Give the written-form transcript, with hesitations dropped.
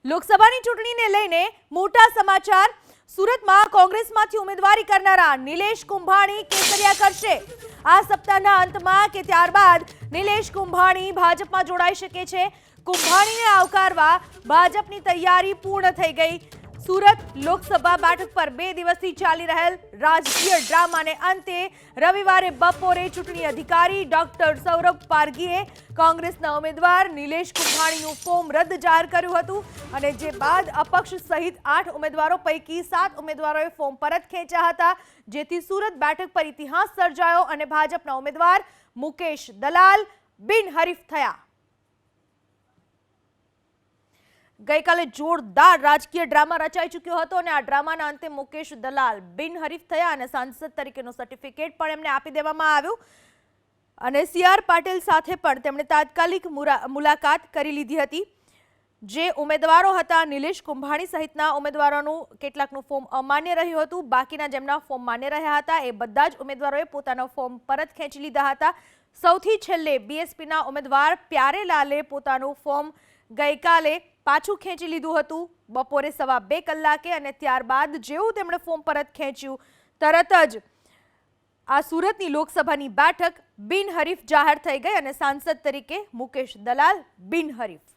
લોકસભાની ચૂંટણીને લઈને મોટા સમાચાર। સુરતમાં કોંગ્રેસમાંથી ઉમેદવારી કરનારા નિલેશ કુંભાણી કેસરિયા કરશે। આ સપ્તાહના અંતમાં કે ત્યારબાદ નિલેશ કુંભાણી ભાજપમાં જોડાઈ શકે છે। કુંભાણીને આવકારવા ભાજપની તૈયારી પૂર્ણ થઈ ગઈ। સુરત લોકસભા બેઠક પર 2 દિવસથી ચાલી રહેલ રાજકીય ડ્રામાને અંતે રવિવારે બપોરે ચૂંટણી અધિકારી ડોક્ટર સૌરભ પારગીએ કોંગ્રેસના ઉમેદવાર નિલેશ કુંભાણીનું ફોર્મ રદ જાહેર કર્યું હતું અને જે બાદ અપક્ષ સહિત 8 ઉમેદવારો પૈકી 7 ઉમેદવારોએ ફોર્મ પરત ખેંચ્યા હતા, જેથી સુરત બેઠક પર ઇતિહાસ સર્જાયો અને ભાજપના ઉમેદવાર મુકેશ દલાલ બિનહરીફ થયા। ગઈકાલે જોરદાર રાજકીય ડ્રામા રચાઈ ચૂક્યો હતો અને આ ડ્રામાના અંતે મુકેશ દલાલ બિનહરીફ થયા અને સાંસદ તરીકેનો સર્ટિફિકેટ પણ એમને આપી દેવામાં આવ્યું અને સીઆર પાટીલ સાથે પણ તેમણે તાત્કાલિક મુલાકાત કરી લીધી હતી। જે ઉમેદવારો હતા નિલેશ કુંભાણી સહિતના ઉમેદવારોનું કેટલાકનું ફોર્મ અમાન્ય રહ્યું હતું, બાકીના જેમના ફોર્મ માન્ય રહ્યા હતા એ બધા જ ઉમેદવારોએ પોતાના ફોર્મ પરત ખેંચી લીધા હતા। સૌથી છેલ્લે બીએસપીના ઉમેદવાર પ્યારેલાલે પોતાનું ફોર્મ ગઈકાલે પાછું ખેંચી લીધું હતું બપોરે 2:15 કલાકે અને ત્યારબાદ જેવું તેમણે ફોર્મ પરત ખેંચ્યું તરત જ આ સુરતની લોકસભાની બેઠક બિનહરીફ જાહેર થઈ ગઈ અને સાંસદ તરીકે મુકેશ દલાલ બિનહરીફ।